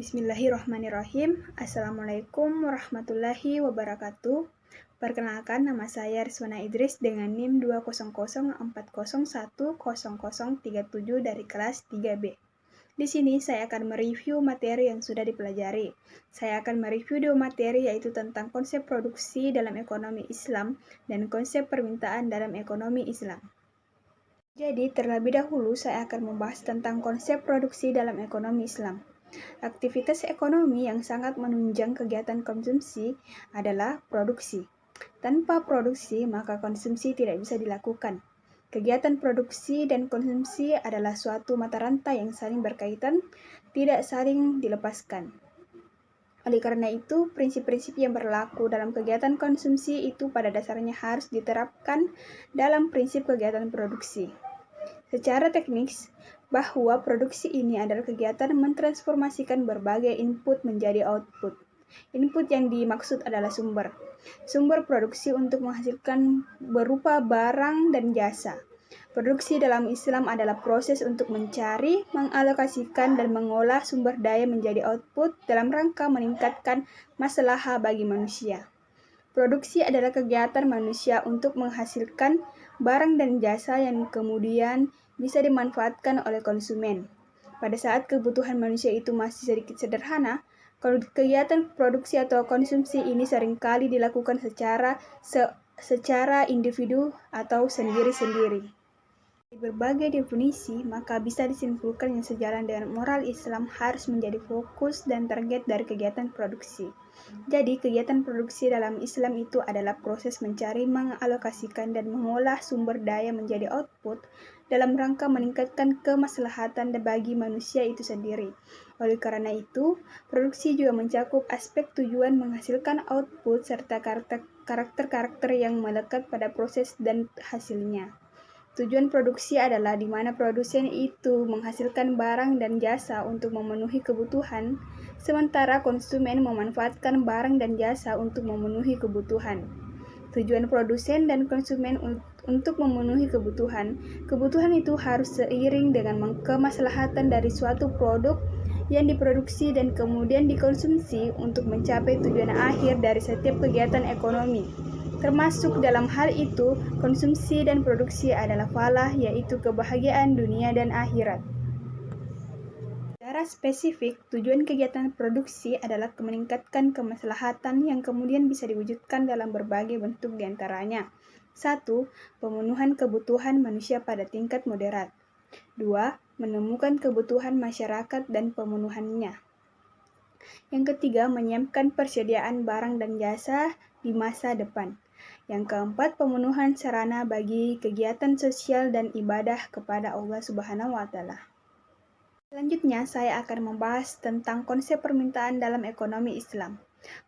Bismillahirrahmanirrahim. Assalamualaikum warahmatullahi wabarakatuh. Perkenalkan, nama saya Rizwana Idris dengan NIM 20040010037 dari kelas 3B. Di sini saya akan mereview materi yang sudah dipelajari. Saya akan mereview dua materi, yaitu tentang konsep produksi dalam ekonomi Islam dan konsep permintaan dalam ekonomi Islam. Jadi, terlebih dahulu saya akan membahas tentang konsep produksi dalam ekonomi Islam. Aktivitas ekonomi yang sangat menunjang kegiatan konsumsi adalah produksi. Tanpa produksi, maka konsumsi tidak bisa dilakukan. Kegiatan produksi dan konsumsi adalah suatu mata rantai yang saling berkaitan, tidak saling dilepaskan. Oleh karena itu, prinsip-prinsip yang berlaku dalam kegiatan konsumsi itu pada dasarnya harus diterapkan dalam prinsip kegiatan produksi. Secara teknis, bahwa produksi ini adalah kegiatan mentransformasikan berbagai input menjadi output. Input yang dimaksud adalah sumber. Sumber produksi untuk menghasilkan berupa barang dan jasa. Produksi dalam Islam adalah proses untuk mencari, mengalokasikan, dan mengolah sumber daya menjadi output dalam rangka meningkatkan maslahah bagi manusia. Produksi adalah kegiatan manusia untuk menghasilkan barang dan jasa yang kemudian bisa dimanfaatkan oleh konsumen. Pada saat kebutuhan manusia itu masih sedikit sederhana, kegiatan produksi atau konsumsi ini seringkali dilakukan secara individu atau sendiri-sendiri. Di berbagai definisi, maka bisa disimpulkan yang sejalan dengan moral Islam harus menjadi fokus dan target dari kegiatan produksi. Jadi, kegiatan produksi dalam Islam itu adalah proses mencari, mengalokasikan, dan mengolah sumber daya menjadi output dalam rangka meningkatkan kemaslahatan bagi manusia itu sendiri. Oleh karena itu, produksi juga mencakup aspek tujuan menghasilkan output serta karakter-karakter yang melekat pada proses dan hasilnya. Tujuan produksi adalah di mana produsen itu menghasilkan barang dan jasa untuk memenuhi kebutuhan, sementara konsumen memanfaatkan barang dan jasa untuk memenuhi kebutuhan. Tujuan produsen dan konsumen untuk memenuhi kebutuhan itu harus seiring dengan kemaslahatan dari suatu produk yang diproduksi dan kemudian dikonsumsi untuk mencapai tujuan akhir dari setiap kegiatan ekonomi. Termasuk dalam hal itu, konsumsi dan produksi adalah falah, yaitu kebahagiaan dunia dan akhirat. Secara spesifik, tujuan kegiatan produksi adalah meningkatkan kemaslahatan yang kemudian bisa diwujudkan dalam berbagai bentuk diantaranya. 1. Pemenuhan kebutuhan manusia pada tingkat moderat. 2. Menemukan kebutuhan masyarakat dan pemenuhannya. Yang ketiga, menyiapkan persediaan barang dan jasa di masa depan. Yang keempat, pemenuhan sarana bagi kegiatan sosial dan ibadah kepada Allah Subhanahu wa Ta'ala. Selanjutnya, saya akan membahas tentang konsep permintaan dalam ekonomi Islam.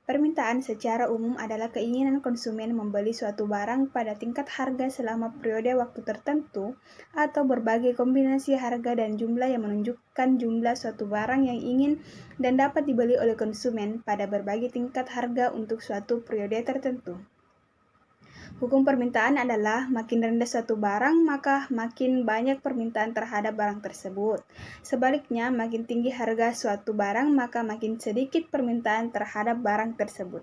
Permintaan secara umum adalah keinginan konsumen membeli suatu barang pada tingkat harga selama periode waktu tertentu atau berbagai kombinasi harga dan jumlah yang menunjukkan jumlah suatu barang yang ingin dan dapat dibeli oleh konsumen pada berbagai tingkat harga untuk suatu periode tertentu. Hukum permintaan adalah makin rendah suatu barang, maka makin banyak permintaan terhadap barang tersebut. Sebaliknya, makin tinggi harga suatu barang, maka makin sedikit permintaan terhadap barang tersebut.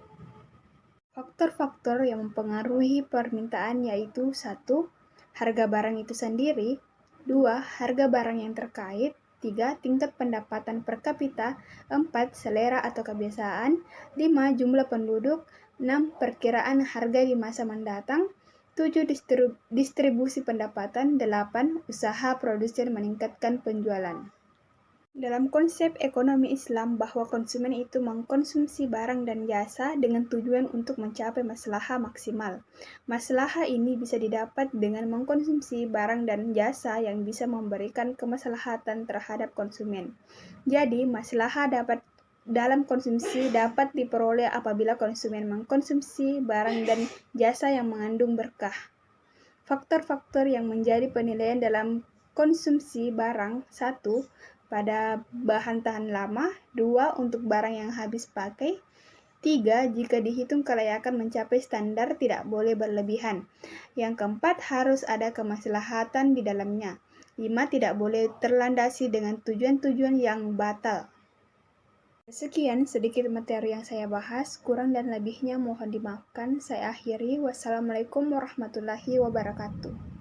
Faktor-faktor yang mempengaruhi permintaan yaitu 1. Harga barang itu sendiri. 2. Harga barang yang terkait. 3. Tingkat pendapatan per kapita. 4. Selera atau kebiasaan. 5. Jumlah penduduk. 6. Perkiraan harga di masa mendatang. 7. Distribusi pendapatan. 8. Usaha produsen meningkatkan penjualan. Dalam konsep ekonomi Islam, bahwa konsumen itu mengkonsumsi barang dan jasa dengan tujuan untuk mencapai maslahah maksimal. Maslahah ini bisa didapat dengan mengkonsumsi barang dan jasa yang bisa memberikan kemaslahatan terhadap konsumen. Jadi, maslahah dalam konsumsi dapat diperoleh apabila konsumen mengkonsumsi barang dan jasa yang mengandung berkah. Faktor-faktor yang menjadi penilaian dalam konsumsi barang. 1. Pada bahan tahan lama. 2. Untuk barang yang habis pakai. 3. Jika dihitung kelayakan mencapai standar tidak boleh berlebihan. Yang keempat, harus ada kemaslahatan di dalamnya. 5. Tidak boleh terlandasi dengan tujuan-tujuan yang batal. Sekian sedikit materi yang saya bahas, kurang dan lebihnya mohon dimaafkan. Saya akhiri. Wassalamualaikum warahmatullahi wabarakatuh.